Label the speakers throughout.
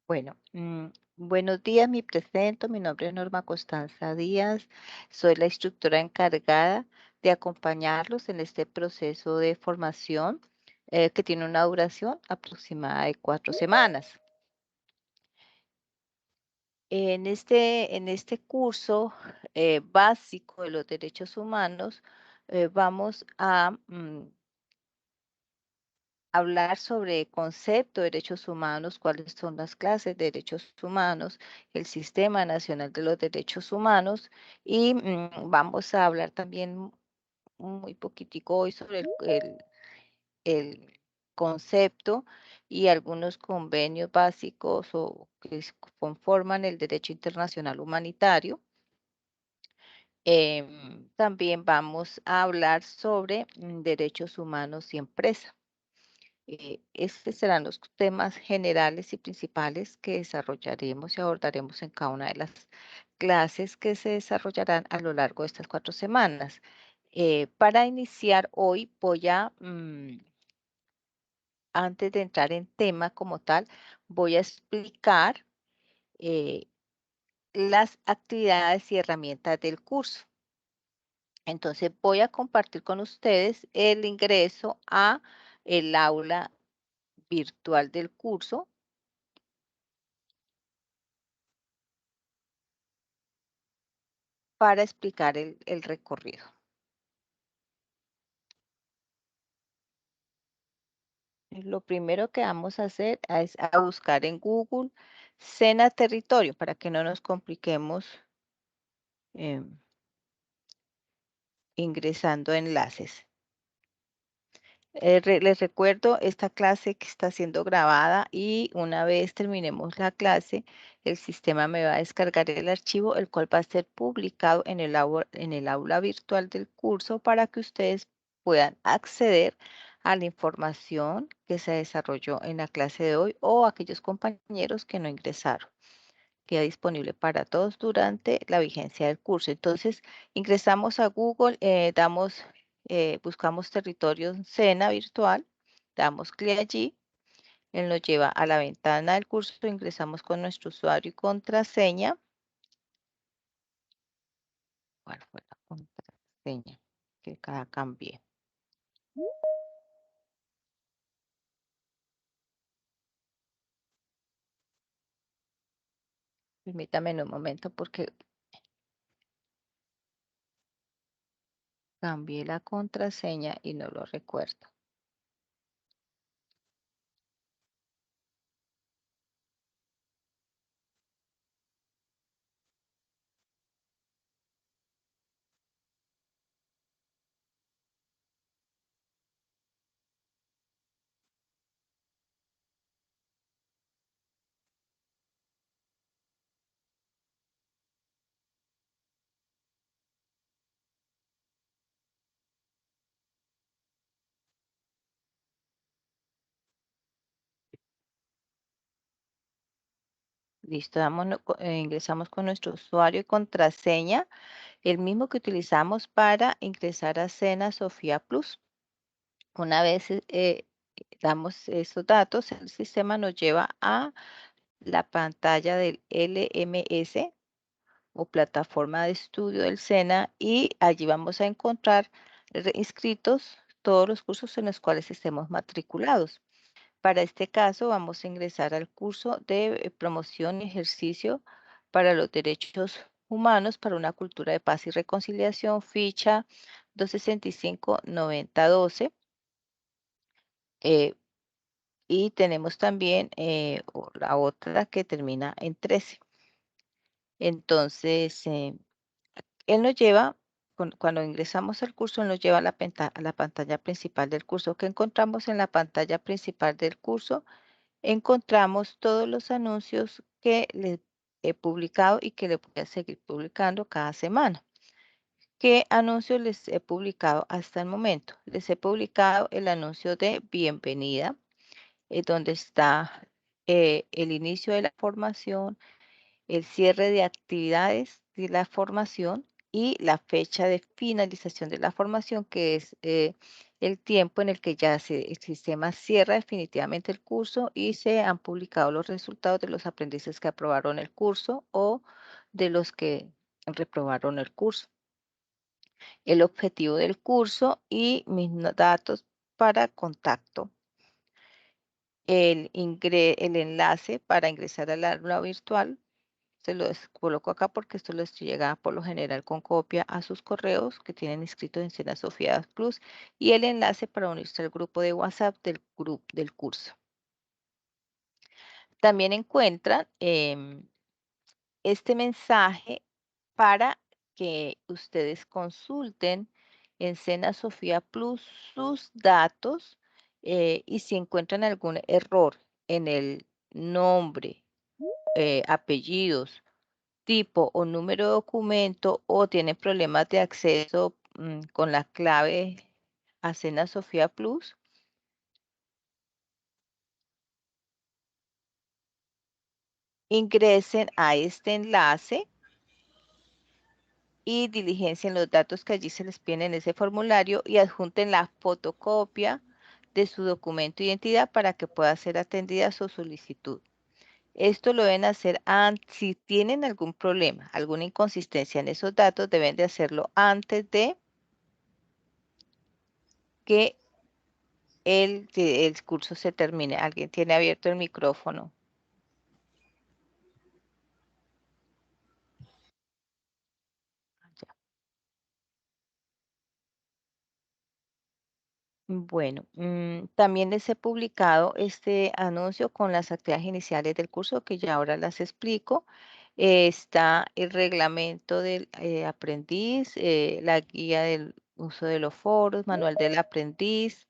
Speaker 1: Bueno, buenos días, me presento, mi nombre es Norma Constanza Díaz, soy la instructora encargada de acompañarlos en este proceso de formación que tiene una duración aproximada de 4 semanas. En este curso básico de los derechos humanos, vamos a hablar sobre concepto de derechos humanos, cuáles son las clases de derechos humanos, el Sistema Nacional de los Derechos Humanos y vamos a hablar también muy poquitico hoy sobre el concepto y algunos convenios básicos o que conforman el derecho internacional humanitario. También vamos a hablar sobre derechos humanos y empresa. Estos serán los temas generales y principales que desarrollaremos y abordaremos en cada una de las clases que se desarrollarán a lo largo de estas 4 semanas. Para iniciar hoy antes de entrar en tema como tal, voy a explicar eh, las actividades y herramientas del curso. Entonces voy a compartir con ustedes el ingreso a el aula virtual del curso para explicar el recorrido. Lo primero que vamos a hacer es a buscar en Google Sena Territorio para que no nos compliquemos em, ingresando enlaces. Les recuerdo esta clase que está siendo grabada y una vez terminemos la clase, el sistema me va a descargar el archivo, el cual va a ser publicado en el aula virtual del curso para que ustedes puedan acceder a la información que se desarrolló en la clase de hoy o aquellos compañeros que no ingresaron. Queda disponible para todos durante la vigencia del curso. Entonces, ingresamos a Google, buscamos territorio Sena virtual, damos clic allí, él nos lleva a la ventana del curso, ingresamos con nuestro usuario y contraseña. ¿Cuál fue la contraseña? Que cada cambié. Permítame un momento porque cambié la contraseña y no lo recuerdo. Listo, ingresamos con nuestro usuario y contraseña, el mismo que utilizamos para ingresar a Sena Sofía Plus. Una vez damos esos datos, el sistema nos lleva a la pantalla del LMS o plataforma de estudio del SENA y allí vamos a encontrar inscritos todos los cursos en los cuales estemos matriculados. Para este caso, vamos a ingresar al curso de promoción y ejercicio para los derechos humanos para una cultura de paz y reconciliación, ficha 265-9012. eh, y tenemos también la otra que termina en 13. Entonces, él nos lleva, cuando ingresamos al curso, él nos lleva a la pantalla principal del curso. ¿Qué encontramos en la pantalla principal del curso? Encontramos todos los anuncios que le he publicado y que le voy a seguir publicando cada semana. ¿Qué anuncios les he publicado hasta el momento? Les he publicado el anuncio de bienvenida, donde está el inicio de la formación, el cierre de actividades de la formación y la fecha de finalización de la formación, que es el tiempo en el que el sistema cierra definitivamente el curso y se han publicado los resultados de los aprendices que aprobaron el curso o de los que reprobaron el curso, el objetivo del curso y mis datos para contacto, el enlace para ingresar al aula virtual. Se los coloco acá porque esto les llega por lo general con copia a sus correos que tienen inscritos en Sena Sofía Plus y el enlace para unirse al grupo de WhatsApp del grupo del curso. También encuentran este mensaje para que ustedes consulten en Sena Sofía Plus sus datos y si encuentran algún error en el nombre, apellidos, tipo o número de documento o tienen problemas de acceso con la clave a Sena Sofía Plus, ingresen a este enlace y diligencien los datos que allí se les piden en ese formulario y adjunten la fotocopia de su documento de identidad para que pueda ser atendida su solicitud. Esto lo deben hacer si tienen algún problema, alguna inconsistencia en esos datos, deben de hacerlo antes de que el curso se termine. Alguien tiene abierto el micrófono. Ya. Bueno, también les he publicado este anuncio con las actividades iniciales del curso que ya ahora las explico. Está el reglamento del aprendiz, la guía del uso de los foros, manual del aprendiz.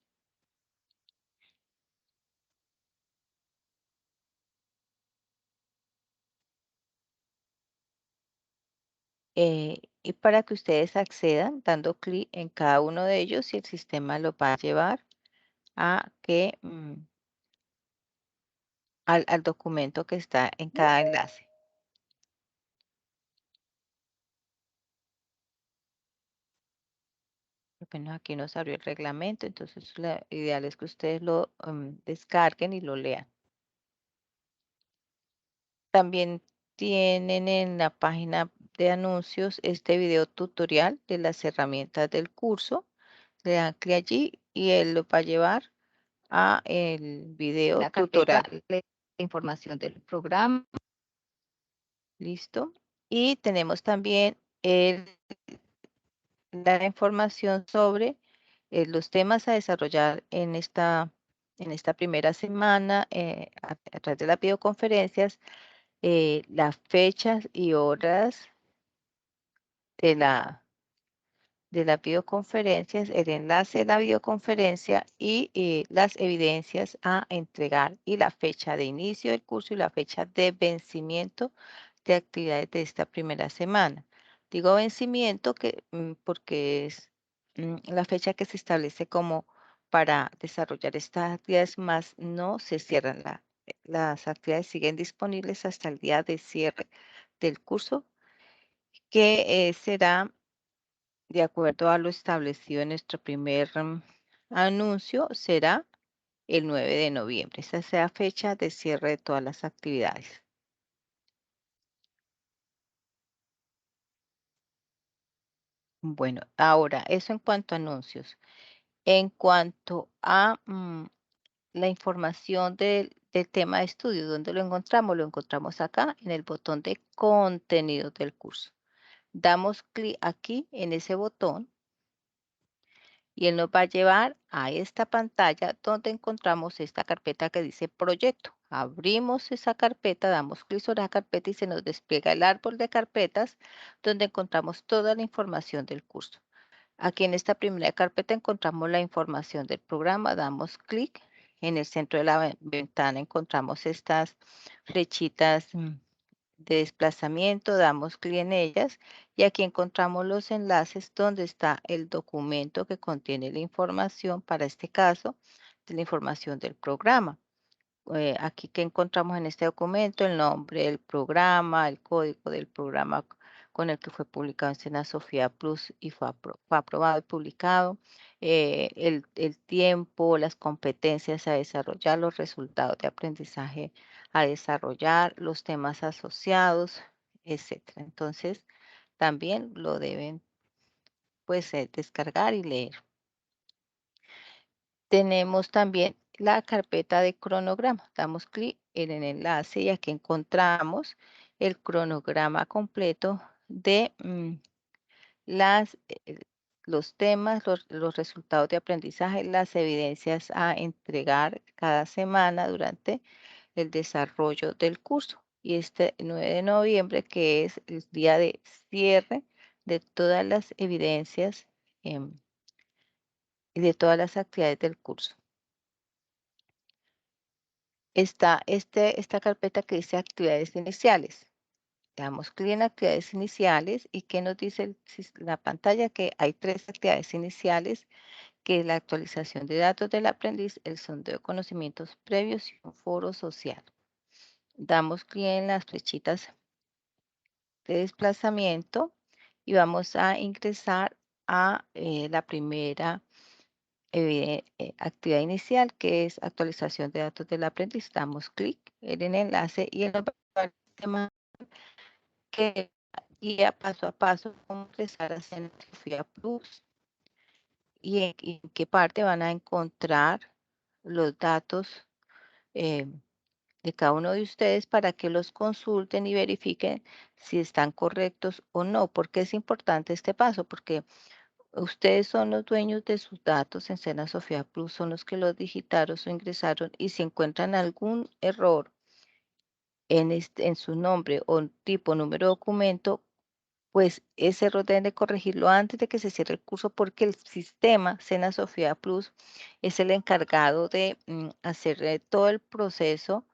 Speaker 1: Y para que ustedes accedan dando clic en cada uno de ellos y el sistema lo va a llevar a que al documento que está en cada enlace. Apenas aquí nos abrió el reglamento, entonces lo ideal es que ustedes lo descarguen y lo lean. También tienen en la página de anuncios este video tutorial de las herramientas del curso. Le dan clic allí y él lo va a llevar a el video
Speaker 2: La carpeta
Speaker 1: tutorial.
Speaker 2: de información del programa.
Speaker 1: ¿Listo? Y tenemos también la información sobre los temas a desarrollar en esta primera semana a través de las videoconferencias, las fechas y horas de las videoconferencias, el enlace de la videoconferencia y las evidencias a entregar y la fecha de inicio del curso y la fecha de vencimiento de actividades de esta primera semana. Digo vencimiento porque es la fecha que se establece como para desarrollar estas actividades, más no se cierran. Las actividades siguen disponibles hasta el día de cierre del curso, que será de acuerdo a lo establecido en nuestro primer anuncio, será el 9 de noviembre. Esa será fecha de cierre de todas las actividades. Bueno, ahora, eso en cuanto a anuncios. En cuanto a la información del tema de estudio, ¿dónde lo encontramos? Lo encontramos acá en el botón de contenido del curso. Damos clic aquí en ese botón y él nos va a llevar a esta pantalla donde encontramos esta carpeta que dice proyecto. Abrimos esa carpeta, damos clic sobre la carpeta y se nos despliega el árbol de carpetas donde encontramos toda la información del curso. Aquí en esta primera carpeta encontramos la información del programa, damos clic. En el centro de la ventana encontramos estas flechitas de desplazamiento, damos clic en ellas y aquí encontramos los enlaces donde está el documento que contiene la información, para este caso, de la información del programa. Aquí que encontramos en este documento el nombre del programa, el código del programa con el que fue publicado en Sena Sofía Plus y fue aprobado y publicado, el tiempo, las competencias a desarrollar, los resultados de aprendizaje a desarrollar, los temas asociados, etcétera. Entonces, también lo deben, pues, descargar y leer. Tenemos también la carpeta de cronograma. Damos clic en el enlace y aquí encontramos el cronograma completo de las, los temas, los resultados de aprendizaje, las evidencias a entregar cada semana durante el desarrollo del curso. Y este 9 de noviembre, que es el día de cierre de todas las evidencias y de todas las actividades del curso. Está esta carpeta que dice actividades iniciales. Damos clic en actividades iniciales y ¿qué nos dice la pantalla? Que hay tres actividades iniciales, que es la actualización de datos del aprendiz, el sondeo de conocimientos previos y un foro social. Damos clic en las flechitas de desplazamiento y vamos a ingresar a la primera actividad inicial, que es actualización de datos del aprendiz. Damos clic en el enlace y él nos va a dar el tema que guía paso a paso cómo ingresar a Senafía Plus y en qué parte van a encontrar los datos eh, de cada uno de ustedes para que los consulten y verifiquen si están correctos o no. ¿Por qué es importante este paso? Porque ustedes son los dueños de sus datos en Sena Sofía Plus, son los que los digitaron o ingresaron y si encuentran algún error en su nombre o tipo, número de documento, pues ese error deben de corregirlo antes de que se cierre el curso porque el sistema Sena Sofía Plus es el encargado de hacer todo el proceso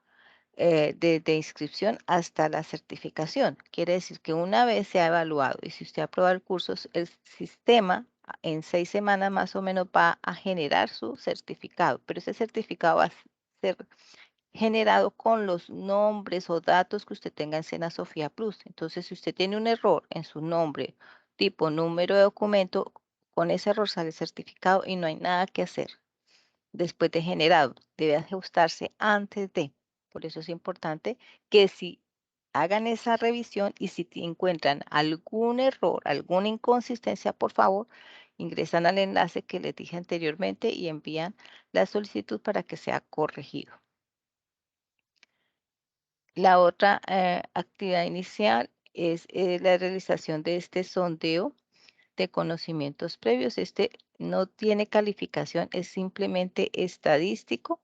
Speaker 1: de inscripción hasta la certificación. Quiere decir que una vez se ha evaluado y si usted aprueba el curso, el sistema en 6 semanas más o menos va a generar su certificado, pero ese certificado va a ser generado con los nombres o datos que usted tenga en Sena Sofía Plus. Entonces, si usted tiene un error en su nombre, tipo, número de documento, con ese error sale el certificado y no hay nada que hacer después de generado. Debe ajustarse antes de. Por eso es importante que si hagan esa revisión y si encuentran algún error, alguna inconsistencia, por favor, ingresan al enlace que les dije anteriormente y envían la solicitud para que sea corregido. La otra actividad inicial es la realización de este sondeo de conocimientos previos. Este no tiene calificación, es simplemente estadístico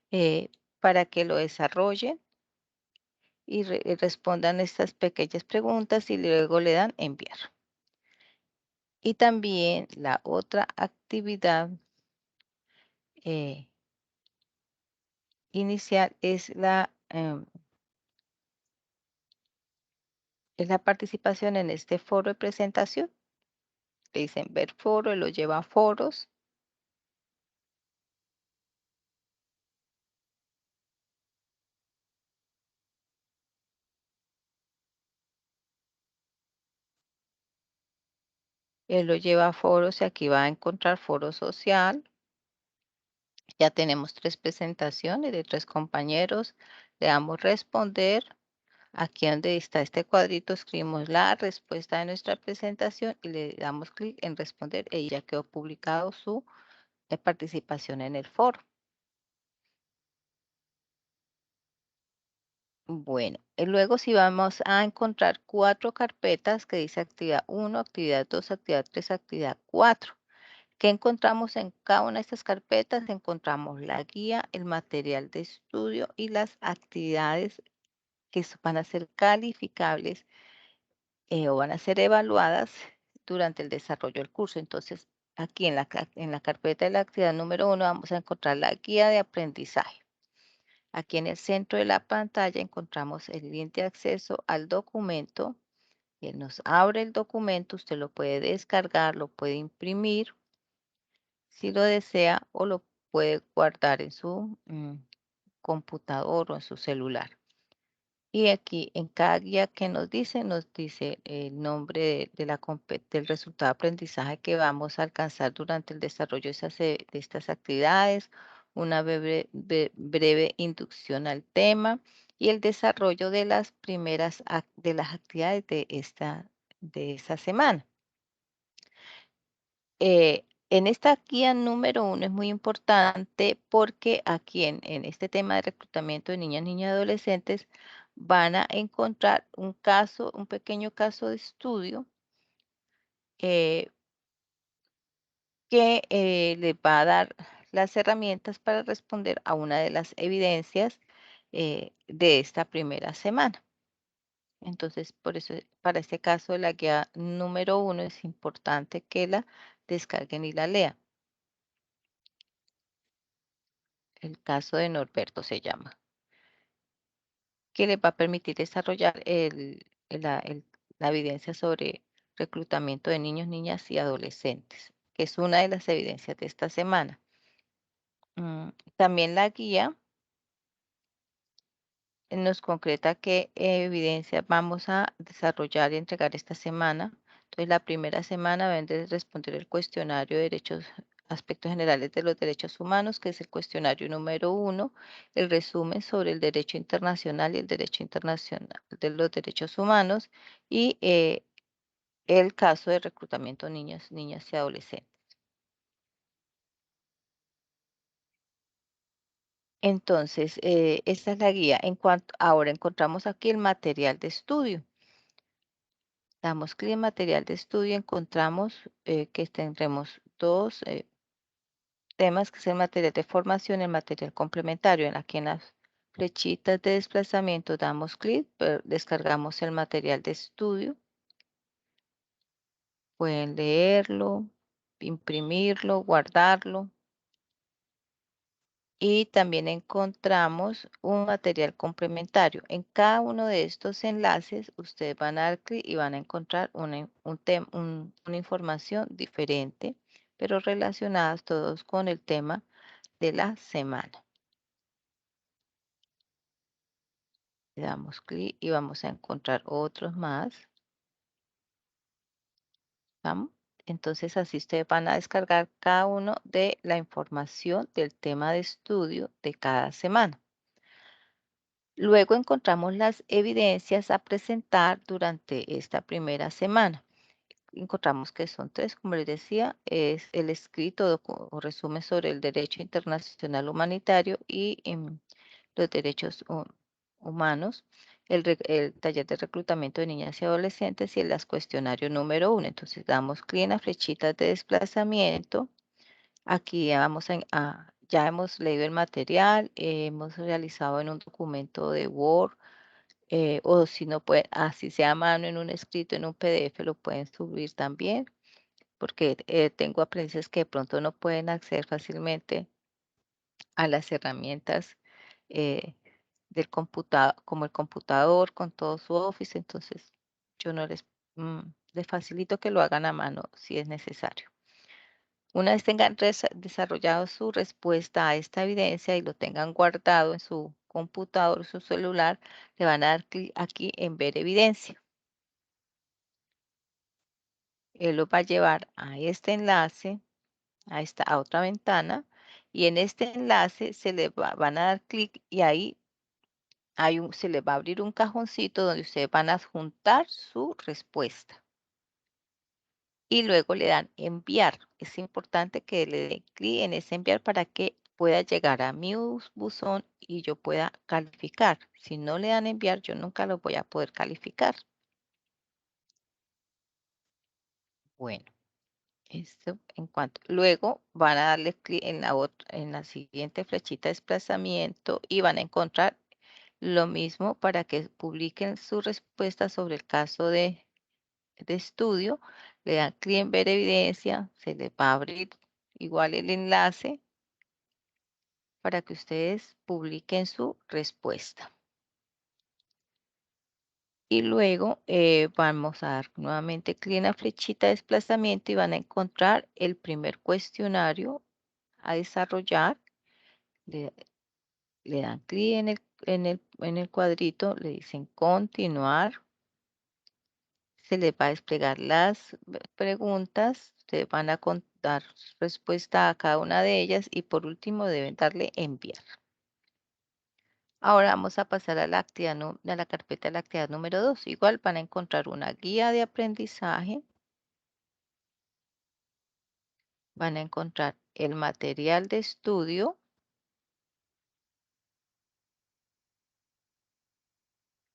Speaker 1: eh, para que lo desarrollen y respondan estas pequeñas preguntas y luego le dan enviar. Y también la otra actividad eh, inicial es la participación en este foro de presentación. Le dicen ver foro, lo lleva a foros. Él lo lleva a foros y aquí va a encontrar foro social. Ya tenemos 3 presentaciones de 3 compañeros. Le damos responder. Aquí donde está este cuadrito escribimos la respuesta de nuestra presentación y le damos clic en responder y ya quedó publicado su participación en el foro. Bueno, y luego si vamos a encontrar 4 carpetas que dice actividad 1, actividad 2, actividad 3, actividad 4. ¿Qué encontramos en cada una de estas carpetas? Encontramos la guía, el material de estudio y las actividades que van a ser calificables o van a ser evaluadas durante el desarrollo del curso. Entonces, aquí en la carpeta de la actividad número 1 vamos a encontrar la guía de aprendizaje. Aquí en el centro de la pantalla encontramos el link de acceso al documento. Él nos abre el documento, usted lo puede descargar, lo puede imprimir si lo desea o lo puede guardar en su computador o en su celular. Y aquí en cada guía que nos dice el nombre de del resultado de aprendizaje que vamos a alcanzar durante el desarrollo de estas actividades, una breve inducción al tema y el desarrollo de las de las actividades de esta semana. En esta guía número uno es muy importante porque aquí en este tema de reclutamiento de niñas, niños y adolescentes van a encontrar un pequeño caso de estudio eh, que les va a dar las herramientas para responder a una de las evidencias de esta primera semana. Entonces, por eso, para este caso de la guía número uno es importante que la descarguen y la lean. El caso de Norberto se llama, que les va a permitir desarrollar la evidencia sobre reclutamiento de niños, niñas y adolescentes, que es una de las evidencias de esta semana. También la guía nos concreta qué evidencia vamos a desarrollar y entregar esta semana. Entonces, la primera semana deben de responder el cuestionario de derechos, aspectos generales de los derechos humanos, que es el cuestionario número uno, el resumen sobre el derecho internacional y el derecho internacional de los derechos humanos y el caso de reclutamiento de niños, niñas y adolescentes. Entonces, esta es la guía. Ahora encontramos aquí el material de estudio. Damos clic en material de estudio, encontramos que tendremos dos temas, que es el material de formación y el material complementario. Aquí en las flechitas de desplazamiento damos clic, descargamos el material de estudio, pueden leerlo, imprimirlo, guardarlo. Y también encontramos un material complementario. En cada uno de estos enlaces, ustedes van a dar clic y van a encontrar una información diferente, pero relacionadas todos con el tema de la semana. Le damos clic y vamos a encontrar otros más. ¿Vamos? Entonces, así ustedes van a descargar cada uno de la información del tema de estudio de cada semana. Luego encontramos las evidencias a presentar durante esta primera semana. Encontramos que son tres, como les decía, es el escrito o resumen sobre el derecho internacional humanitario y los derechos humanos, el taller de reclutamiento de niñas y adolescentes y el cuestionario número uno. Entonces damos clic en las flechitas de desplazamiento. Aquí ya hemos leído el material, hemos realizado en un documento de Word, o si no puede, así sea a mano en un escrito, en un PDF, lo pueden subir también, porque tengo aprendices que de pronto no pueden acceder fácilmente a las herramientas eh, del computador, como el computador con todo su Office, entonces yo no les facilito que lo hagan a mano si es necesario. Una vez tengan desarrollado su respuesta a esta evidencia y lo tengan guardado en su computador o su celular, le van a dar clic aquí en ver evidencia. Él lo va a llevar a este enlace, a otra ventana, y en este enlace van a dar clic y ahí se les va a abrir un cajoncito donde ustedes van a adjuntar su respuesta. Y luego le dan enviar. Es importante que le den clic en ese enviar para que pueda llegar a mi buzón y yo pueda calificar. Si no le dan enviar, yo nunca lo voy a poder calificar. Bueno, esto en cuanto. Luego van a darle clic en la siguiente flechita de desplazamiento y van a encontrar lo mismo para que publiquen su respuesta sobre el caso de estudio. Le dan clic en ver evidencia, se les va a abrir igual el enlace para que ustedes publiquen su respuesta. Y luego vamos a dar nuevamente clic en la flechita de desplazamiento y van a encontrar el primer cuestionario a desarrollar. Le, le dan clic en el cuadrito le dicen continuar. Se les va a desplegar las preguntas, ustedes van a dar respuesta a cada una de ellas y por último deben darle enviar. Ahora vamos a pasar a la actividad, a la carpeta de la actividad número 2. Igual van a encontrar una guía de aprendizaje, van a encontrar el material de estudio,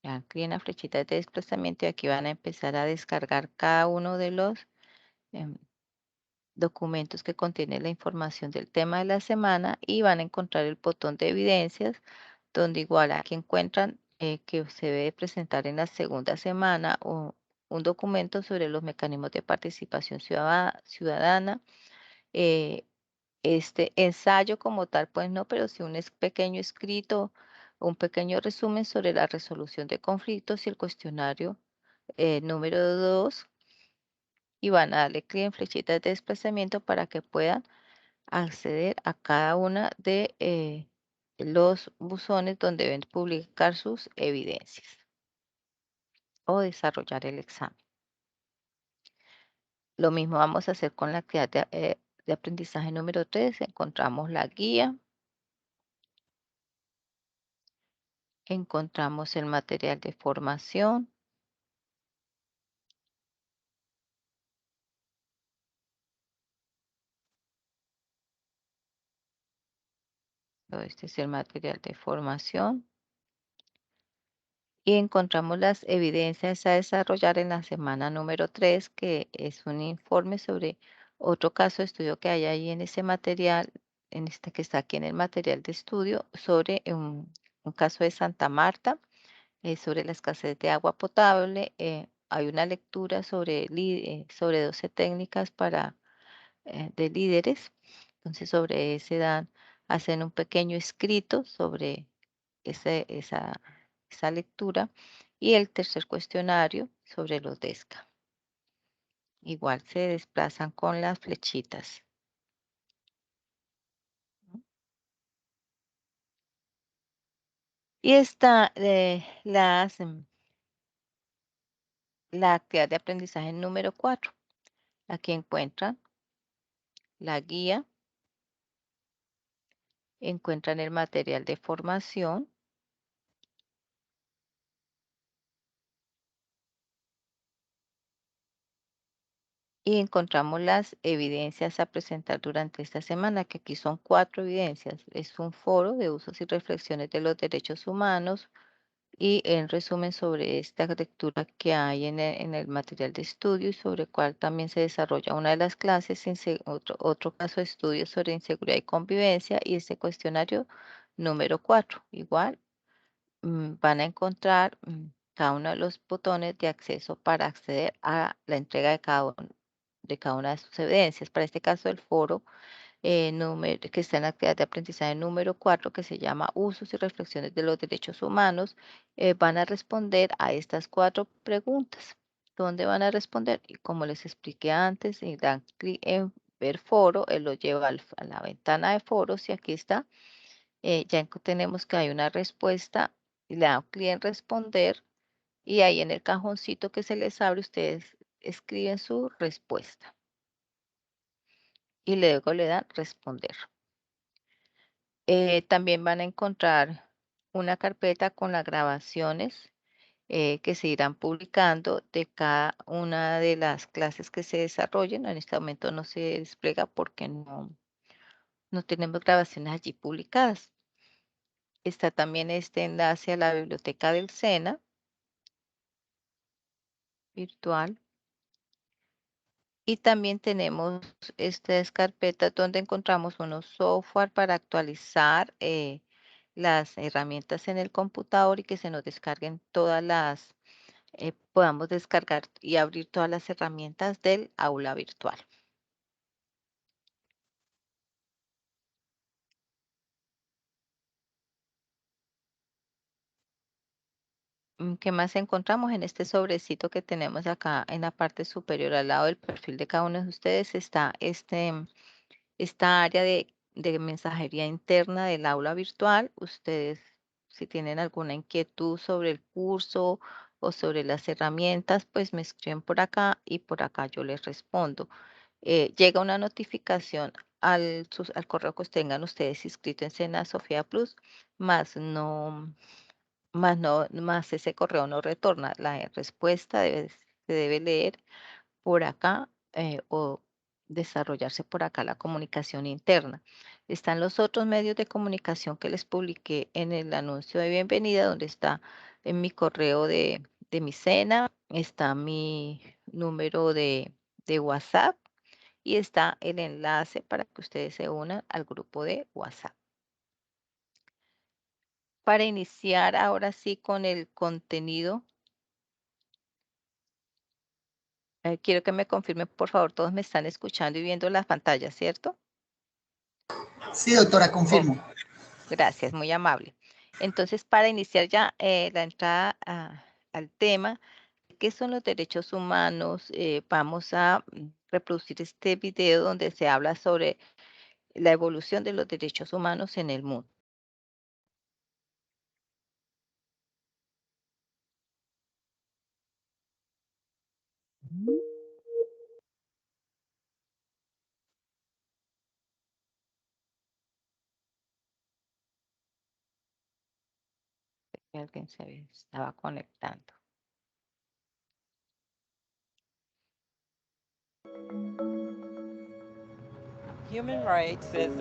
Speaker 1: aquí en la flechita de desplazamiento y aquí van a empezar a descargar cada uno de los em, documentos que contienen la información del tema de la semana y van a encontrar el botón de evidencias donde igual aquí encuentran que se debe presentar en la segunda semana un documento sobre los mecanismos de participación ciudadana. eh, este ensayo como tal, pues no, pero sí un pequeño escrito, un pequeño resumen sobre la resolución de conflictos y el cuestionario número 2 y van a darle clic en flechitas de desplazamiento para que puedan acceder a cada una de los buzones donde deben publicar sus evidencias o desarrollar el examen. Lo mismo vamos a hacer con la actividad de aprendizaje número 3. Encontramos la guía, encontramos el material de formación. Este es el material de formación. Y encontramos las evidencias a desarrollar en la semana número 3, que es un informe sobre otro caso de estudio que hay ahí en ese material, en este que está aquí en el material de estudio, sobre un caso de Santa Marta, sobre la escasez de agua potable. Hay una lectura sobre 12 técnicas de líderes. Entonces, sobre ese hacen un pequeño escrito sobre esa lectura y el tercer cuestionario sobre los DESCA. Igual se desplazan con las flechitas. ¿No? Y está la actividad de aprendizaje número 4. Aquí encuentran la guía, encuentran el material de formación y encontramos las evidencias a presentar durante esta semana, que aquí son 4 evidencias. Es un foro de usos y reflexiones de los derechos humanos, y en resumen sobre esta lectura que hay en el material de estudio y sobre el cual también se desarrolla una de las clases, otro caso de estudio sobre inseguridad y convivencia y este cuestionario número 4. Igual van a encontrar cada uno de los botones de acceso para acceder a la entrega de cada una de sus evidencias. Para este caso, el foro que está en la actividad de aprendizaje número 4, que se llama Usos y reflexiones de los derechos humanos, van a responder a estas 4 preguntas. ¿Dónde van a responder? Y como les expliqué antes, y dan clic en ver foro, él lo lleva a la ventana de foros y aquí está. Tenemos que hay una respuesta y le dan clic en responder y ahí en el cajoncito que se les abre, ustedes escriben su respuesta y luego le dan responder. También van a encontrar una carpeta con las grabaciones que se irán publicando de cada una de las clases que se desarrollen. En este momento no se despliega porque no tenemos grabaciones allí publicadas. Está también este enlace a la biblioteca del SENA virtual. Y también tenemos estas carpetas donde encontramos unos software para actualizar las herramientas en el computador y que se nos descarguen podamos descargar y abrir todas las herramientas del aula virtual. ¿Qué más encontramos en este sobrecito que tenemos acá en la parte superior al lado del perfil de cada uno de ustedes? Está esta área de mensajería interna del aula virtual. Ustedes Si tienen alguna inquietud sobre el curso o sobre las herramientas, pues me escriben por acá y por acá yo les respondo. Llega una notificación al correo que tengan ustedes inscrito en Sena Sofía Plus, más ese correo no retorna. La respuesta se debe leer por acá o desarrollarse por acá la comunicación interna. Están los otros medios de comunicación que les publiqué en el anuncio de bienvenida, donde está en mi correo de mi cena, está mi número de WhatsApp y está el enlace para que ustedes se unan al grupo de WhatsApp. Para iniciar ahora sí con el contenido, quiero que me confirmen, por favor, todos me están escuchando y viendo las pantallas, ¿cierto?
Speaker 3: Sí, doctora,
Speaker 1: Ok,
Speaker 3: confirmo.
Speaker 1: gracias, muy amable. Entonces, para iniciar ya la entrada al tema, ¿qué son los derechos humanos? Vamos a reproducir este video donde se habla sobre la evolución de los derechos humanos en el mundo. Que alguien estaba conectando.
Speaker 4: Human rights is,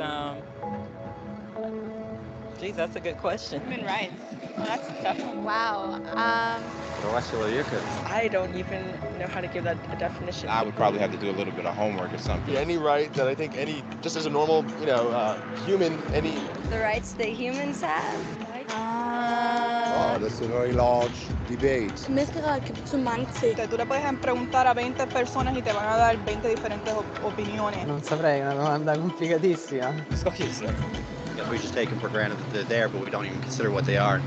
Speaker 4: geez, that's a good question.
Speaker 5: Human rights. Well, that's a tough one.
Speaker 6: Wow.
Speaker 5: I don't even know how to give that a definition.
Speaker 7: I would probably have to do a little bit of homework or something.
Speaker 8: Yeah, any right that I think just as a normal, human,
Speaker 6: The rights that humans have.
Speaker 8: Oh, that's a very large debate.
Speaker 9: Menneskerettigheder kan betyde mange ting.
Speaker 5: Tú le puedes preguntar a 20 personas y te van a dar 20 diferentes opiniones.
Speaker 10: Non saprei, è una domanda complicatissima.
Speaker 11: Yeah, we just take them for granted that they're there, but we don't even consider what they are.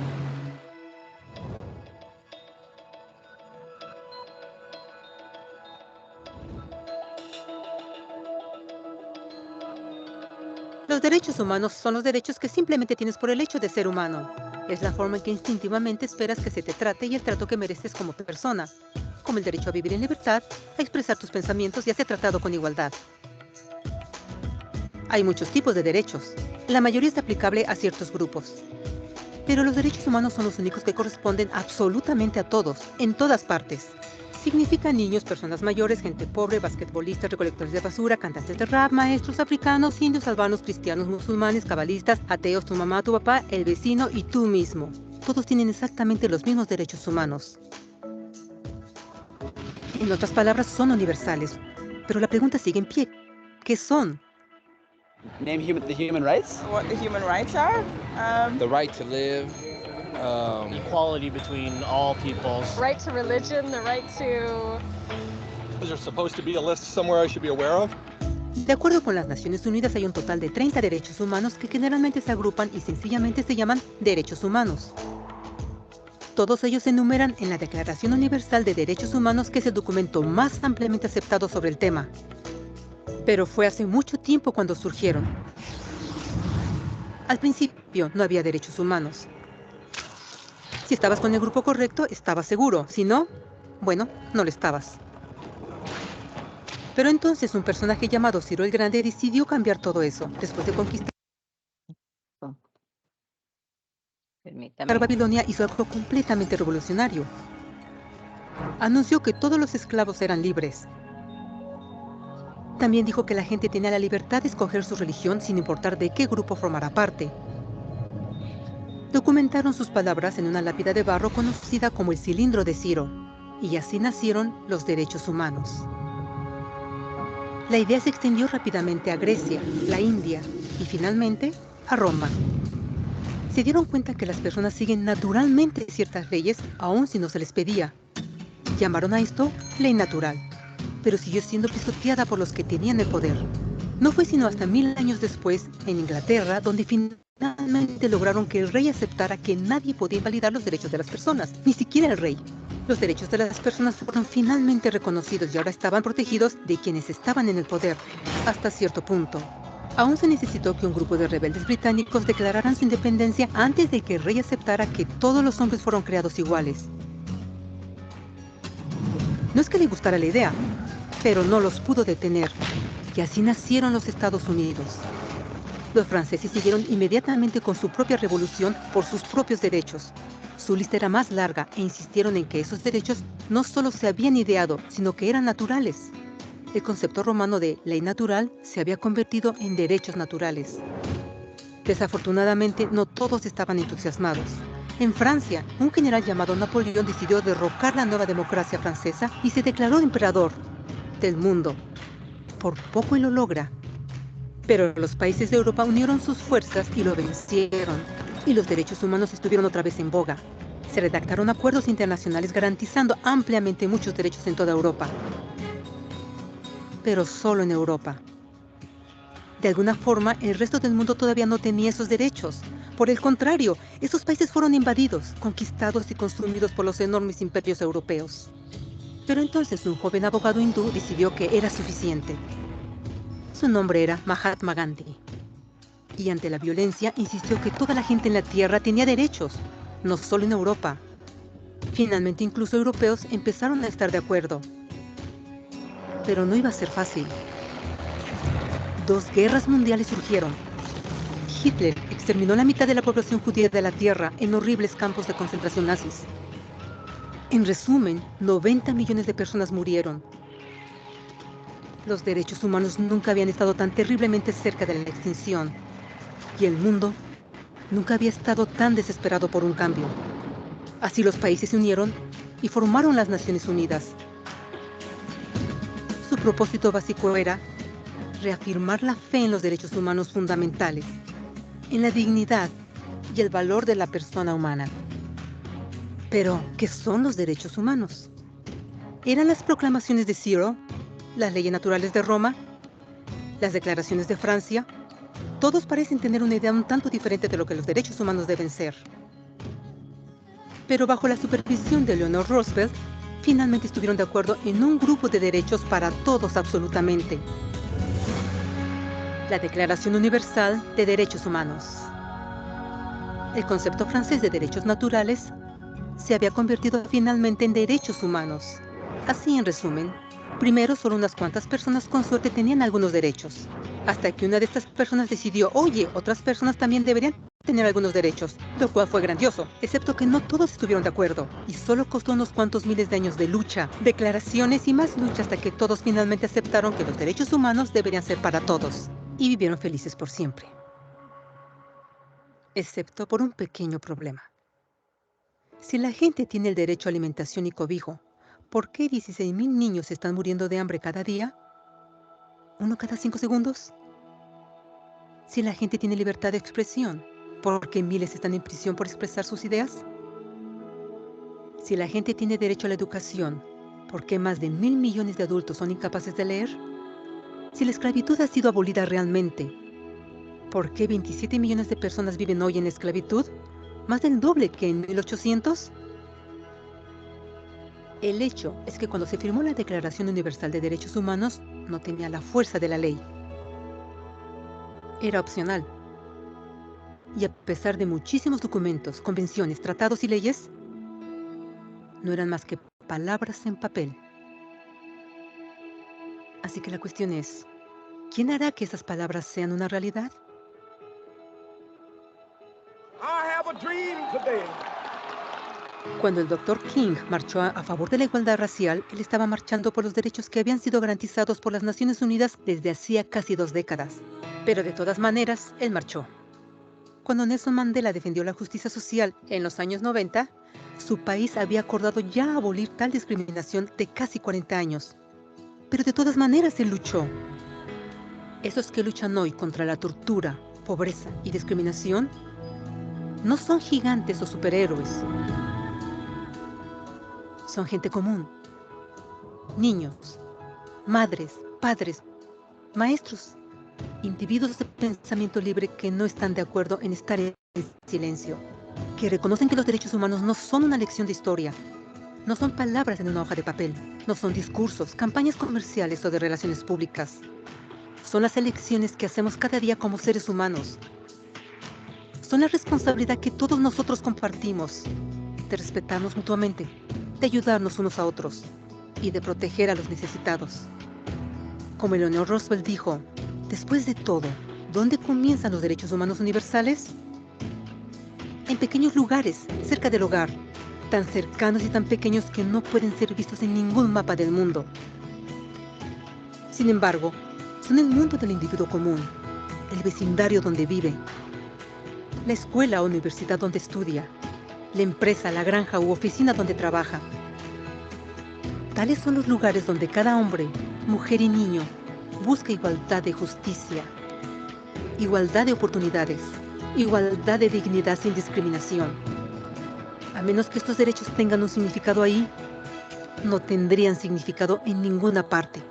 Speaker 12: Los derechos humanos son los derechos que simplemente tienes por el hecho de ser humano. Es la forma en que instintivamente esperas que se te trate y el trato que mereces como persona, como el derecho a vivir en libertad, a expresar tus pensamientos y a ser tratado con igualdad. Hay muchos tipos de derechos. La mayoría es aplicable a ciertos grupos. Pero los derechos humanos son los únicos que corresponden absolutamente a todos, en todas partes. Significan niños, personas mayores, gente pobre, basquetbolistas, recolectores de basura, cantantes de rap, maestros africanos, indios, albanos, cristianos, musulmanes, cabalistas, ateos, tu mamá, tu papá, el vecino y tú mismo. Todos tienen exactamente los mismos derechos humanos. En otras palabras, son universales. Pero la pregunta sigue en pie. ¿Qué son?
Speaker 10: Name the human rights?
Speaker 5: What the human rights are?
Speaker 8: The right to live.
Speaker 4: Equality between all peoples.
Speaker 6: Right to religion, the right to...
Speaker 8: Is there supposed to be a list somewhere I should be aware of?
Speaker 12: De acuerdo con las Naciones Unidas, hay un total de 30 derechos humanos que generalmente se agrupan y sencillamente se llaman derechos humanos. Todos ellos se enumeran en la Declaración Universal de Derechos Humanos, que es el documento más ampliamente aceptado sobre el tema. Pero fue hace mucho tiempo cuando surgieron. Al principio no había derechos humanos. Si estabas con el grupo correcto, estabas seguro. Si no, bueno, no lo estabas. Pero entonces un personaje llamado Ciro el Grande decidió cambiar todo eso, después de conquistar
Speaker 1: Permítame.
Speaker 12: Babilonia. Hizo algo completamente revolucionario. Anunció que todos los esclavos eran libres. También dijo que la gente tenía la libertad de escoger su religión sin importar de qué grupo formara parte. Documentaron sus palabras en una lápida de barro conocida como el Cilindro de Ciro, y así nacieron los derechos humanos. La idea se extendió rápidamente a Grecia, la India y finalmente a Roma. Se dieron cuenta que las personas siguen naturalmente ciertas leyes aun si no se les pedía. Llamaron a esto ley natural, pero siguió siendo pisoteada por los que tenían el poder. No fue sino hasta 1000 años después, en Inglaterra, donde finalmente lograron que el rey aceptara que nadie podía invalidar los derechos de las personas, ni siquiera el rey. Los derechos de las personas fueron finalmente reconocidos y ahora estaban protegidos de quienes estaban en el poder, hasta cierto punto. Aún se necesitó que un grupo de rebeldes británicos declararan su independencia antes de que el rey aceptara que todos los hombres fueron creados iguales. No es que le gustara la idea, pero no los pudo detener, y así nacieron los Estados Unidos. Los franceses siguieron inmediatamente con su propia revolución por sus propios derechos. Su lista era más larga e insistieron en que esos derechos no solo se habían ideado, sino que eran naturales. El concepto romano de ley natural se había convertido en derechos naturales. Desafortunadamente, no todos estaban entusiasmados. En Francia, un general llamado Napoleón decidió derrocar la nueva democracia francesa y se declaró emperador del mundo. Por poco y lo logra. Pero los países de Europa unieron sus fuerzas y lo vencieron. Y los derechos humanos estuvieron otra vez en boga. Se redactaron acuerdos internacionales garantizando ampliamente muchos derechos en toda Europa. Pero solo en Europa. De alguna forma, el resto del mundo todavía no tenía esos derechos. Por el contrario, esos países fueron invadidos, conquistados y consumidos por los enormes imperios europeos. Pero entonces un joven abogado hindú decidió que era suficiente. Su nombre era Mahatma Gandhi. Y ante la violencia insistió que toda la gente en la tierra tenía derechos, no solo en Europa. Finalmente incluso europeos empezaron a estar de acuerdo. Pero no iba a ser fácil. 2 guerras mundiales surgieron. Hitler exterminó la mitad de la población judía de la tierra en horribles campos de concentración nazis. En resumen, 90 millones de personas murieron. Los derechos humanos nunca habían estado tan terriblemente cerca de la extinción. Y el mundo nunca había estado tan desesperado por un cambio. Así los países se unieron y formaron las Naciones Unidas. Su propósito básico era reafirmar la fe en los derechos humanos fundamentales, en la dignidad y el valor de la persona humana. Pero, ¿qué son los derechos humanos? ¿Eran las proclamaciones de Ciro, las leyes naturales de Roma, las declaraciones de Francia? Todos parecen tener una idea un tanto diferente de lo que los derechos humanos deben ser. Pero bajo la supervisión de Eleanor Roosevelt, finalmente estuvieron de acuerdo en un grupo de derechos para todos absolutamente. La Declaración Universal de Derechos Humanos. El concepto francés de derechos naturales se había convertido finalmente en derechos humanos. Así en resumen, primero solo unas cuantas personas con suerte tenían algunos derechos, hasta que una de estas personas decidió, oye, otras personas también deberían tener algunos derechos, lo cual fue grandioso, excepto que no todos estuvieron de acuerdo, y solo costó unos cuantos miles de años de lucha, declaraciones y más lucha hasta que todos finalmente aceptaron que los derechos humanos deberían ser para todos, y vivieron felices por siempre. Excepto por un pequeño problema. Si la gente tiene el derecho a alimentación y cobijo, ¿por qué 16,000 niños están muriendo de hambre cada día? ¿Uno cada 5 segundos? Si la gente tiene libertad de expresión, ¿por qué miles están en prisión por expresar sus ideas? Si la gente tiene derecho a la educación, ¿por qué más de 1,000 millones de adultos son incapaces de leer? Si la esclavitud ha sido abolida realmente, ¿por qué 27 millones de personas viven hoy en esclavitud? ¿Más del doble que en 1800? El hecho es que cuando se firmó la Declaración Universal de Derechos Humanos, no tenía la fuerza de la ley. Era opcional. Y a pesar de muchísimos documentos, convenciones, tratados y leyes, no eran más que palabras en papel. Así que la cuestión es, ¿quién hará que esas palabras sean una realidad? Cuando el Dr. King marchó a favor de la igualdad racial, él estaba marchando por los derechos que habían sido garantizados por las Naciones Unidas desde hacía casi 2 décadas. Pero de todas maneras, él marchó. Cuando Nelson Mandela defendió la justicia social en los años 90, su país había acordado ya abolir tal discriminación de casi 40 años. Pero de todas maneras él luchó. Esos que luchan hoy contra la tortura, pobreza y discriminación no son gigantes o superhéroes. Son gente común. Niños, madres, padres, maestros, individuos de pensamiento libre que no están de acuerdo en estar en silencio, que reconocen que los derechos humanos no son una lección de historia, no son palabras en una hoja de papel, no son discursos, campañas comerciales o de relaciones públicas. Son las elecciones que hacemos cada día como seres humanos. Son la responsabilidad que todos nosotros compartimos de respetarnos mutuamente, de ayudarnos unos a otros y de proteger a los necesitados. Como Eleanor Roosevelt dijo, después de todo, ¿dónde comienzan los derechos humanos universales? En pequeños lugares, cerca del hogar, tan cercanos y tan pequeños que no pueden ser vistos en ningún mapa del mundo. Sin embargo, son el mundo del individuo común, el vecindario donde vive, la escuela o universidad donde estudia, la empresa, la granja u oficina donde trabaja. Tales son los lugares donde cada hombre, mujer y niño busca igualdad de justicia, igualdad de oportunidades, igualdad de dignidad sin discriminación. A menos que estos derechos tengan un significado ahí, no tendrían significado en ninguna parte.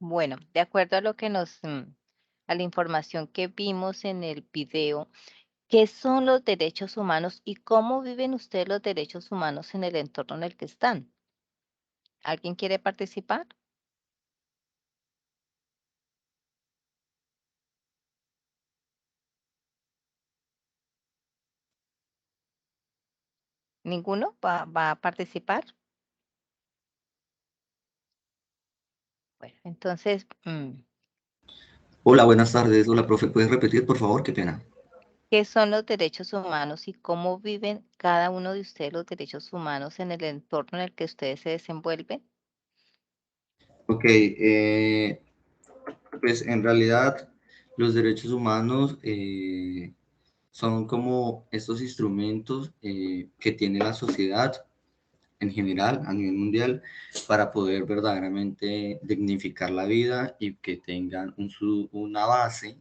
Speaker 1: Bueno, de acuerdo a lo que a la información que vimos en el video, ¿qué son los derechos humanos y cómo viven ustedes los derechos humanos en el entorno en el que están? ¿Alguien quiere participar? ¿Ninguno va a participar? Bueno, entonces,
Speaker 13: Hola, buenas tardes. Hola, profe. ¿Puedes repetir, por favor? Qué pena.
Speaker 1: ¿qué son los derechos humanos y cómo viven cada uno de ustedes los derechos humanos en el entorno en el que ustedes se desenvuelven?
Speaker 13: Ok, pues en realidad los derechos humanos son como estos instrumentos que tiene la sociedad en general, a nivel mundial, para poder verdaderamente dignificar la vida y que tengan una base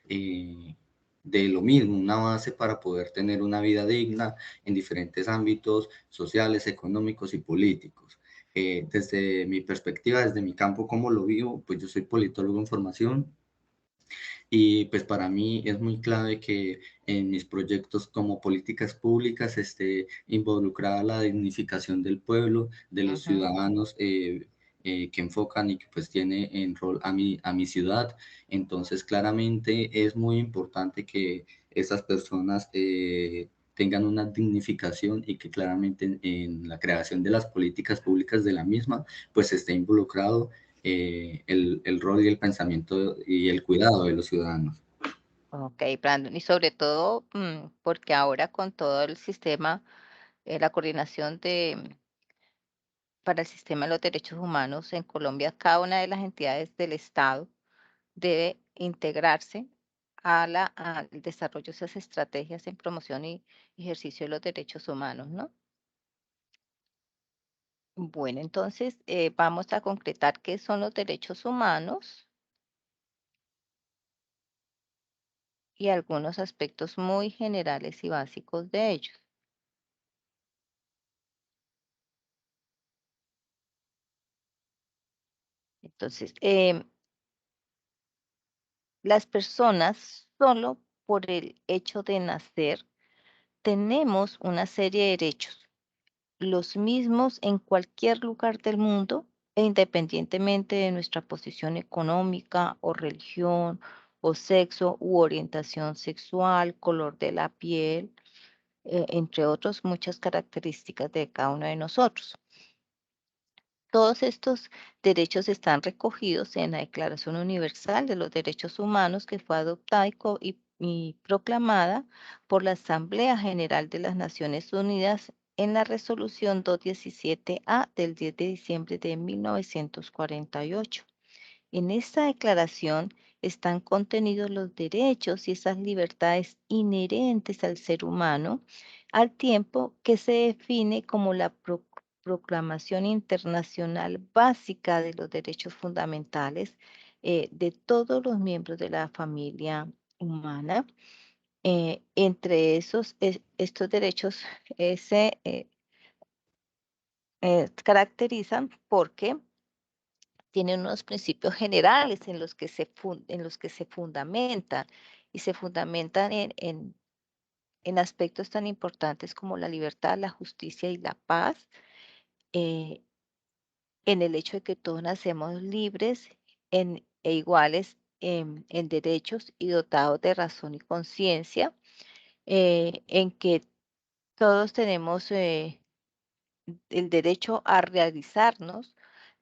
Speaker 13: eh, de lo mismo, una base para poder tener una vida digna en diferentes ámbitos sociales, económicos y políticos. Desde mi perspectiva, desde mi campo, como lo vivo, pues yo soy politólogo en formación y pues para mí es muy clave que en mis proyectos como políticas públicas esté involucrada la dignificación del pueblo, de los ciudadanos que enfocan y que pues tiene en rol a mi ciudad. Entonces claramente es muy importante que estas personas tengan una dignificación y que claramente en la creación de las políticas públicas de la misma pues esté involucrado el rol y el pensamiento y el cuidado de los ciudadanos.
Speaker 1: Ok, Brandon, y sobre todo porque ahora con todo el sistema, la coordinación para el sistema de los derechos humanos en Colombia, cada una de las entidades del Estado debe integrarse al desarrollo de esas estrategias en promoción y ejercicio de los derechos humanos, ¿no? Bueno, entonces vamos a concretar qué son los derechos humanos y algunos aspectos muy generales y básicos de ellos. Entonces, las personas, solo por el hecho de nacer, tenemos una serie de derechos, los mismos en cualquier lugar del mundo e independientemente de nuestra posición económica o religión o sexo u orientación sexual, color de la piel, entre otras muchas características de cada uno de nosotros. Todos estos derechos están recogidos en la Declaración Universal de los Derechos Humanos que fue adoptada y proclamada por la Asamblea General de las Naciones Unidas en la Resolución 217A del 10 de diciembre de 1948. En esta declaración están contenidos los derechos y esas libertades inherentes al ser humano, al tiempo que se define como la Proclamación Internacional Básica de los Derechos Fundamentales de todos los miembros de la familia humana. Entre estos derechos se caracterizan porque tienen unos principios generales en los que se fundamentan, y se fundamentan en aspectos tan importantes como la libertad, la justicia y la paz, en el hecho de que todos nacemos libres e iguales en derechos y dotados de razón y conciencia, en que todos tenemos el derecho a realizarnos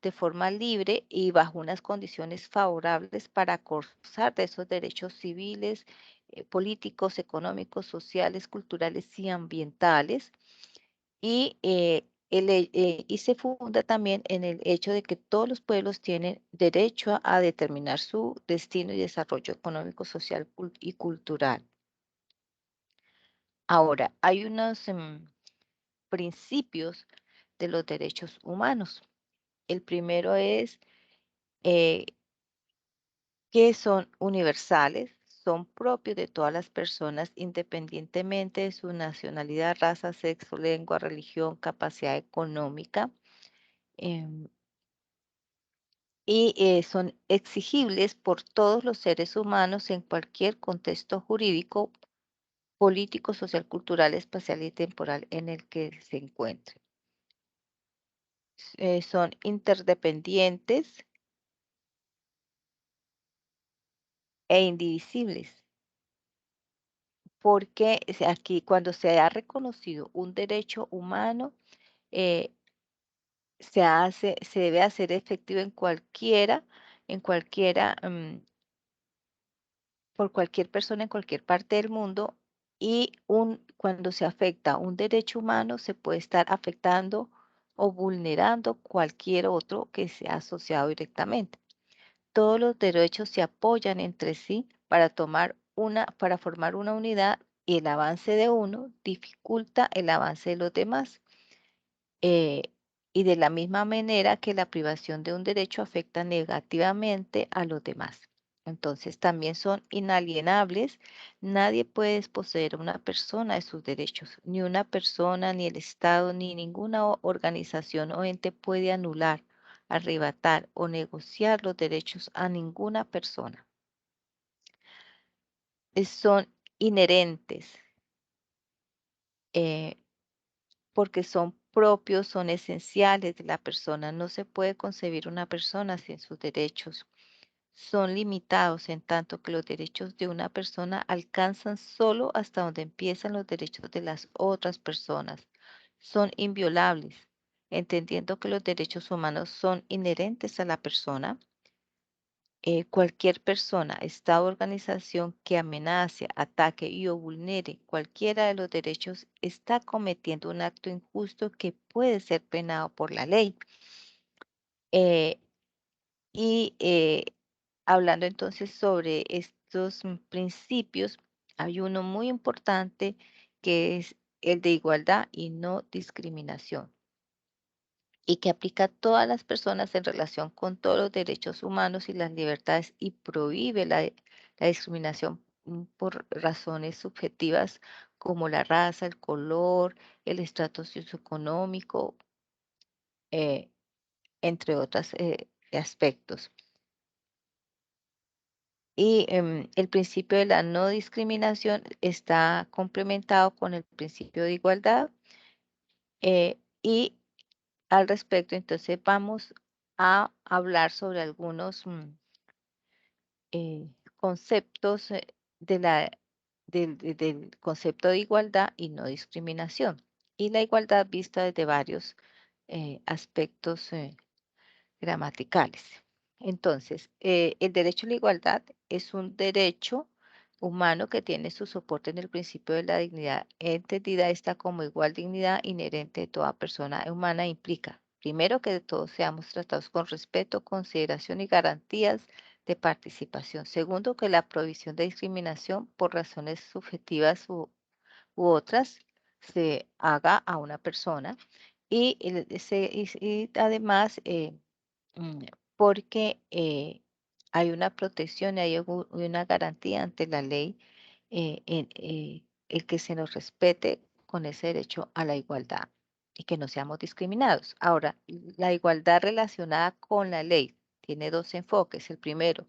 Speaker 1: de forma libre y bajo unas condiciones favorables para gozar de esos derechos civiles, políticos, económicos, sociales, culturales y ambientales. Y, y se funda también en el hecho de que todos los pueblos tienen derecho a determinar su destino y desarrollo económico, social y cultural. Ahora, hay unos principios de los derechos humanos. El primero es que son universales, son propios de todas las personas independientemente de su nacionalidad, raza, sexo, lengua, religión, capacidad económica, em, y son exigibles por todos los seres humanos en cualquier contexto jurídico, político, social, cultural, espacial y temporal en el que se encuentre. Son interdependientes e indivisibles, porque aquí cuando se ha reconocido un derecho humano, eh, se debe hacer efectivo en cualquiera, por cualquier persona en cualquier parte del mundo, y cuando se afecta un derecho humano, se puede estar afectando o vulnerando cualquier otro que sea asociado directamente. Todos los derechos se apoyan entre sí para formar una unidad, y el avance de uno dificulta el avance de los demás. eh, y de la misma manera que la privación de un derecho afecta negativamente a los demás. Entonces también son inalienables. Nadie puede desposeer a una persona de sus derechos. Ni una persona, ni el Estado, ni ninguna organización o ente puede anular, arrebatar o negociar los derechos a ninguna persona. Son inherentes, eh, porque son propios, son esenciales de la persona. No se puede concebir una persona sin sus derechos. Son limitados en tanto que los derechos de una persona alcanzan solo hasta donde empiezan los derechos de las otras personas. Son inviolables, entendiendo que los derechos humanos son inherentes a la persona. Cualquier persona, estado o organización que amenace, ataque y o vulnere cualquiera de los derechos está cometiendo un acto injusto que puede ser penado por la ley. Eh, y hablando entonces sobre estos principios, hay uno muy importante que es el de igualdad y no discriminación, y que aplica a todas las personas en relación con todos los derechos humanos y las libertades, y prohíbe la discriminación por razones subjetivas como la raza, el color, el estrato socioeconómico, eh, entre otros aspectos. Y el principio de la no discriminación está complementado con el principio de igualdad. Y al respecto, entonces vamos a hablar sobre algunos conceptos del concepto de igualdad y no discriminación. Y la igualdad vista desde varios aspectos gramaticales. Entonces, el derecho a la igualdad es un derecho humano que tiene su soporte en el principio de la dignidad, entendida esta como igual dignidad inherente de toda persona humana. Implica, primero, que todos seamos tratados con respeto, consideración y garantías de participación. Segundo, que la prohibición de discriminación por razones subjetivas u otras se haga a una persona. Y además, Mm, porque hay una protección y hay una garantía ante la ley, el que se nos respete con ese derecho a la igualdad y que no seamos discriminados. Ahora, la igualdad relacionada con la ley tiene dos enfoques. El primero,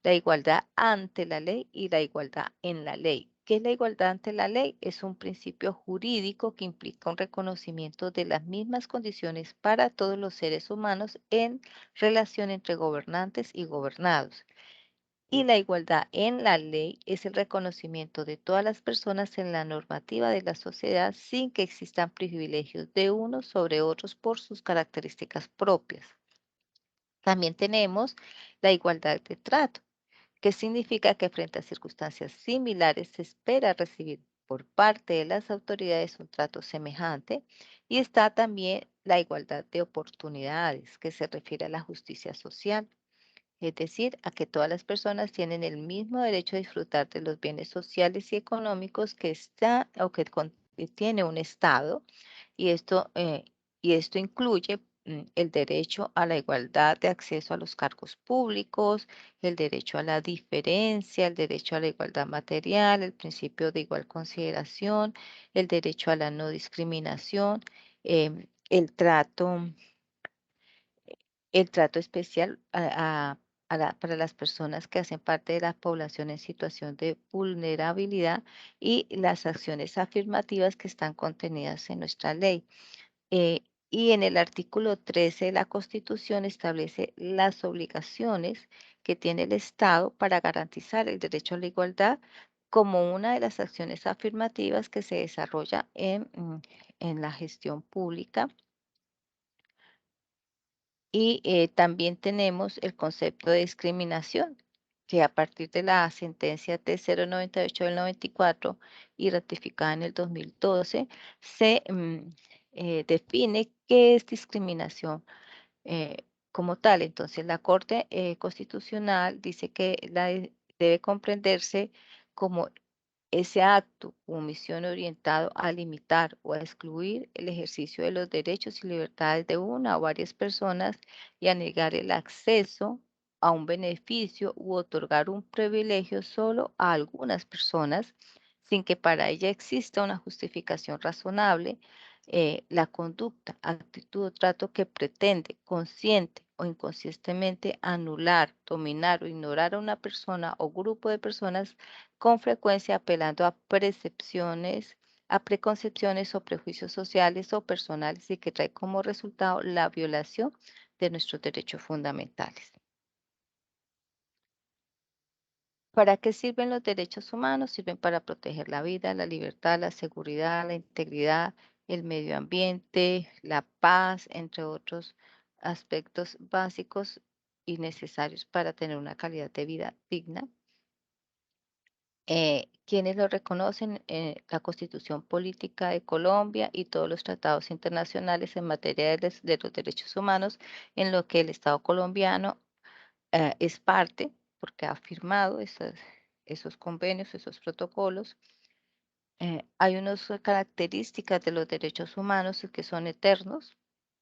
Speaker 1: la igualdad ante la ley y la igualdad en la ley. ¿Qué es la igualdad ante la ley? Es un principio jurídico que implica un reconocimiento de las mismas condiciones para todos los seres humanos en relación entre gobernantes y gobernados. Y la igualdad en la ley es el reconocimiento de todas las personas en la normativa de la sociedad sin que existan privilegios de unos sobre otros por sus características propias. También tenemos la igualdad de trato, que significa que frente a circunstancias similares se espera recibir por parte de las autoridades un trato semejante. Y está también la igualdad de oportunidades, que se refiere a la justicia social. Es decir, a que todas las personas tienen el mismo derecho a disfrutar de los bienes sociales y económicos que está o que tiene un Estado, y esto incluye el derecho a la igualdad de acceso a los cargos públicos, el derecho a la diferencia, el derecho a la igualdad material, el principio de igual consideración, el derecho a la no discriminación, el trato especial para las personas que hacen parte de la población en situación de vulnerabilidad y las acciones afirmativas que están contenidas en nuestra ley. Y en el artículo 13 de la Constitución establece las obligaciones que tiene el Estado para garantizar el derecho a la igualdad como una de las acciones afirmativas que se desarrolla en la gestión pública. Y también tenemos el concepto de discriminación, que a partir de la sentencia T098 del 94 y ratificada en el 2012, se define qué es discriminación como tal. Entonces, la Corte Constitucional dice que debe comprenderse como ese acto u omisión orientado a limitar o a excluir el ejercicio de los derechos y libertades de una o varias personas y a negar el acceso a un beneficio u otorgar un privilegio solo a algunas personas sin que para ella exista una justificación razonable. La conducta, actitud o trato que pretende consciente o inconscientemente anular, dominar o ignorar a una persona o grupo de personas, con frecuencia apelando a percepciones, a preconcepciones o prejuicios sociales o personales, y que trae como resultado la violación de nuestros derechos fundamentales. ¿Para qué sirven los derechos humanos? Sirven para proteger la vida, la libertad, la seguridad, la integridad, el medio ambiente, la paz, entre otros aspectos básicos y necesarios para tener una calidad de vida digna. Quienes lo reconocen, la Constitución Política de Colombia y todos los tratados internacionales en materia de los derechos humanos, en lo que el Estado colombiano es parte, porque ha firmado esos convenios, esos protocolos. Hay unas características de los derechos humanos que son eternos,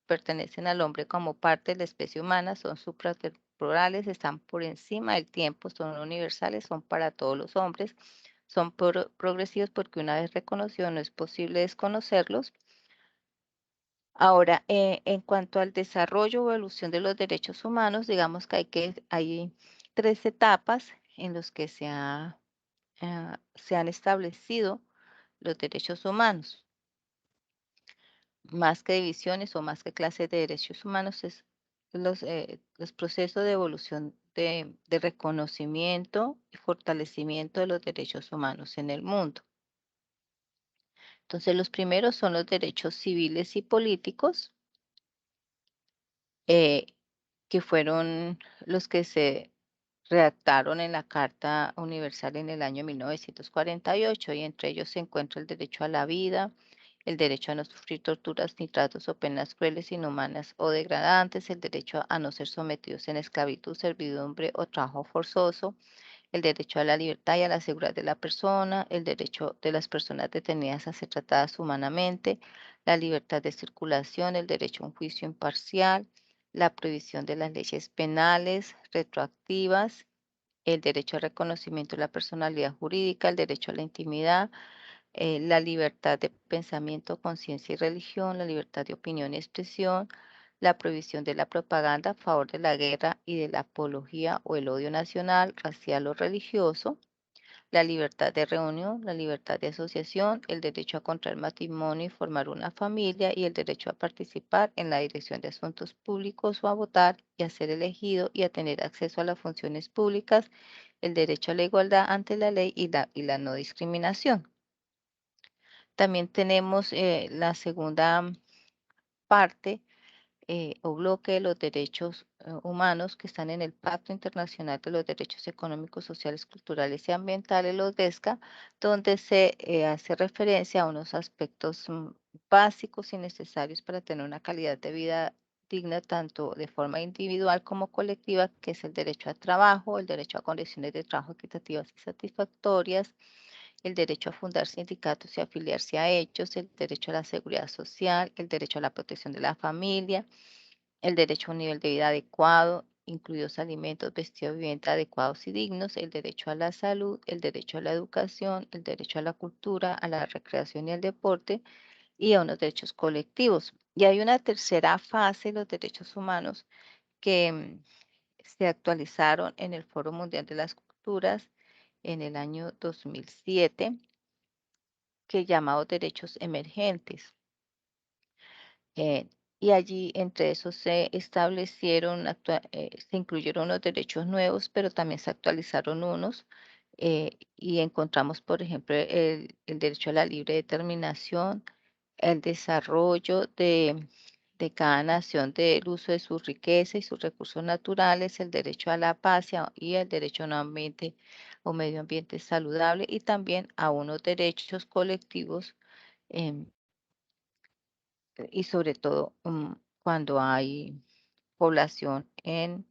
Speaker 1: pertenecen al hombre como parte de la especie humana, son supratemporales, están por encima del tiempo, son universales, son para todos los hombres, son progresivos porque una vez reconocidos no es posible desconocerlos. Ahora, en cuanto al desarrollo o evolución de los derechos humanos, digamos que hay 3 etapas en las que se han establecido los derechos humanos. Más que divisiones o más que clases de derechos humanos, es los procesos de evolución de reconocimiento y fortalecimiento de los derechos humanos en el mundo. Entonces, los primeros son los derechos civiles y políticos, que fueron los que se redactaron en la Carta Universal en el año 1948, y entre ellos se encuentra el derecho a la vida, el derecho a no sufrir torturas ni tratos o penas crueles, inhumanas o degradantes, el derecho a no ser sometidos en esclavitud, servidumbre o trabajo forzoso, el derecho a la libertad y a la seguridad de la persona, el derecho de las personas detenidas a ser tratadas humanamente, la libertad de circulación, el derecho a un juicio imparcial, la prohibición de las leyes penales retroactivas, el derecho al reconocimiento de la personalidad jurídica, el derecho a la intimidad, la libertad de pensamiento, conciencia y religión, la libertad de opinión y expresión, la prohibición de la propaganda a favor de la guerra y de la apología o el odio nacional, racial o religioso, la libertad de reunión, la libertad de asociación, el derecho a contraer matrimonio y formar una familia y el derecho a participar en la dirección de asuntos públicos o a votar y a ser elegido y a tener acceso a las funciones públicas, el derecho a la igualdad ante la ley y la no discriminación. También tenemos la segunda parte o bloque de los derechos humanos que están en el Pacto Internacional de los Derechos Económicos, Sociales, Culturales y Ambientales, los DESCA, donde se hace referencia a unos aspectos básicos y necesarios para tener una calidad de vida digna tanto de forma individual como colectiva, que es el derecho al trabajo, el derecho a condiciones de trabajo equitativas y satisfactorias, el derecho a fundar sindicatos y afiliarse a ellos, el derecho a la seguridad social, el derecho a la protección de la familia, el derecho a un nivel de vida adecuado, incluidos alimentos, vestido, vivienda adecuados y dignos, el derecho a la salud, el derecho a la educación, el derecho a la cultura, a la recreación y al deporte y a unos derechos colectivos. Y hay una tercera fase de los derechos humanos que se actualizaron en el Foro Mundial de las Culturas en el año 2007, que llamado derechos emergentes. Y allí entre esos se establecieron, se incluyeron unos derechos nuevos, pero también se actualizaron unos. Y encontramos, por ejemplo, el derecho a la libre determinación, el desarrollo de cada nación del uso de su riqueza y sus recursos naturales, el derecho a la paz y el derecho a un ambiente o medio ambiente saludable y también a unos derechos colectivos em, y sobre todo cuando hay población eh,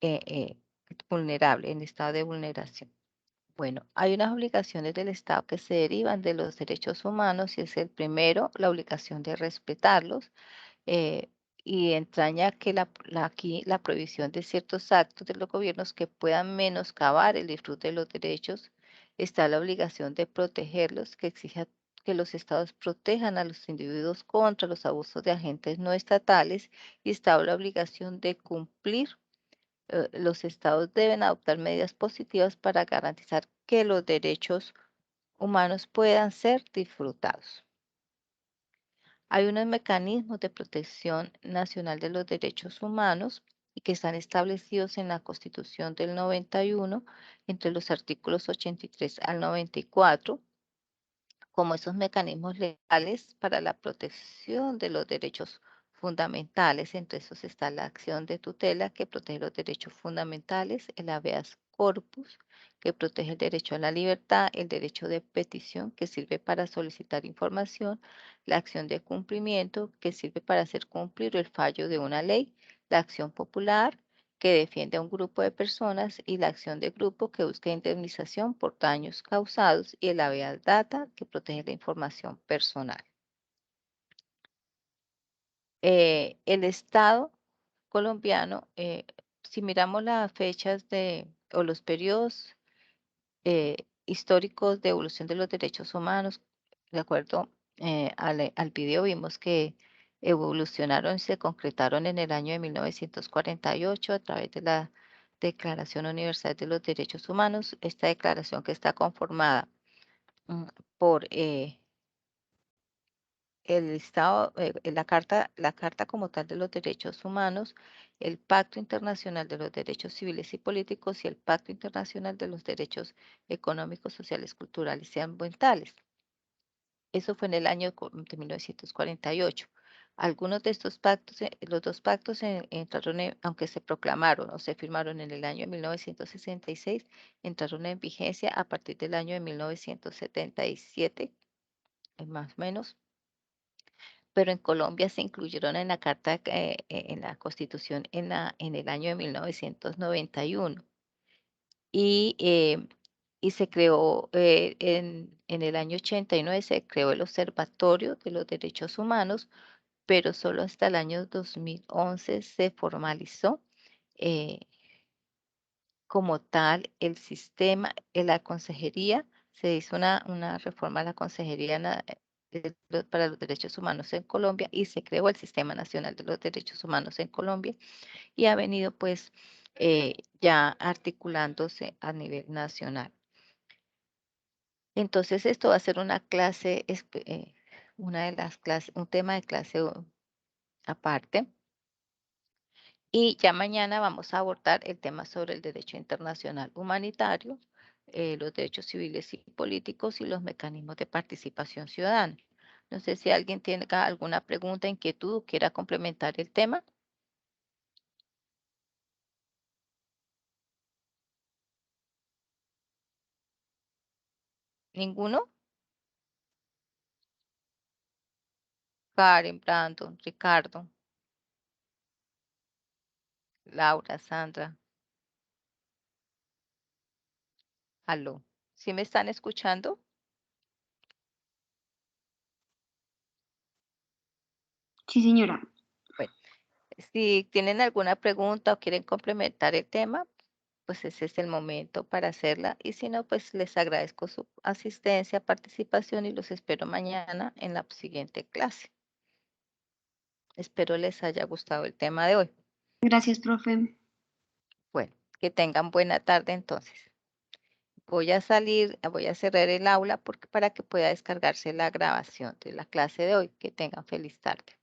Speaker 1: eh, vulnerable, en estado de vulneración. Bueno, hay unas obligaciones del Estado que se derivan de los derechos humanos y es el primero, la obligación de respetarlos eh, y entraña que aquí la prohibición de ciertos actos de los gobiernos que puedan menoscabar el disfrute de los derechos, está la obligación de protegerlos, que exige que los estados protejan a los individuos contra los abusos de agentes no estatales y está la obligación de cumplir. Los estados deben adoptar medidas positivas para garantizar que los derechos humanos puedan ser disfrutados. Hay unos mecanismos de protección nacional de los derechos humanos y que están establecidos en la Constitución del 91 entre los artículos 83 al 94 como esos mecanismos legales para la protección de los derechos fundamentales. Entre esos está la acción de tutela que protege los derechos fundamentales, el habeas corpus que protege el derecho a la libertad, el derecho de petición que sirve para solicitar información, la acción de cumplimiento que sirve para hacer cumplir el fallo de una ley, la acción popular que defiende a un grupo de personas y la acción de grupo que busca indemnización por daños causados y el habeas data que protege la información personal. El Estado colombiano, si miramos las fechas o los periodos históricos de evolución de los derechos humanos, de acuerdo al video, vimos que evolucionaron y se concretaron en el año de 1948 a través de la Declaración Universal de los Derechos Humanos. Esta declaración que está conformada por el Estado, la carta como tal de los derechos humanos, el Pacto Internacional de los Derechos Civiles y Políticos y el Pacto Internacional de los Derechos Económicos, Sociales, Culturales y Ambientales. Eso fue en el año de 1948. Algunos de estos pactos, los dos pactos entraron, aunque se proclamaron o se firmaron en el año de 1966, entraron en vigencia a partir del año de 1977, más o menos. Pero en Colombia se incluyeron en la Carta, en la Constitución en el año de 1991. Y se creó, en el año 89 se creó el Observatorio de los Derechos Humanos, pero solo hasta el año 2011 se formalizó como tal el sistema, en la consejería, se hizo una reforma a la consejería para los Derechos Humanos en Colombia y se creó el Sistema Nacional de los Derechos Humanos en Colombia y ha venido pues ya articulándose a nivel nacional. Entonces esto va a ser una clase, una de las clases, un tema de clase aparte. Y ya mañana vamos a abordar el tema sobre el derecho internacional humanitario, los derechos civiles y políticos y los mecanismos de participación ciudadana. No sé si alguien tiene alguna pregunta, inquietud o quiera complementar el tema. ¿Ninguno? Karen, Brandon, Ricardo, Laura, Sandra. Aló. ¿Sí me están escuchando?
Speaker 14: Sí, señora.
Speaker 1: Bueno, si tienen alguna pregunta o quieren complementar el tema, pues ese es el momento para hacerla. Y si no, pues les agradezco su asistencia, participación y los espero mañana en la siguiente clase. Espero les haya gustado el tema de hoy.
Speaker 14: Gracias, profe.
Speaker 1: Bueno, que tengan buena tarde entonces. Voy a cerrar el aula para que pueda descargarse la grabación de la clase de hoy. Que tengan feliz tarde.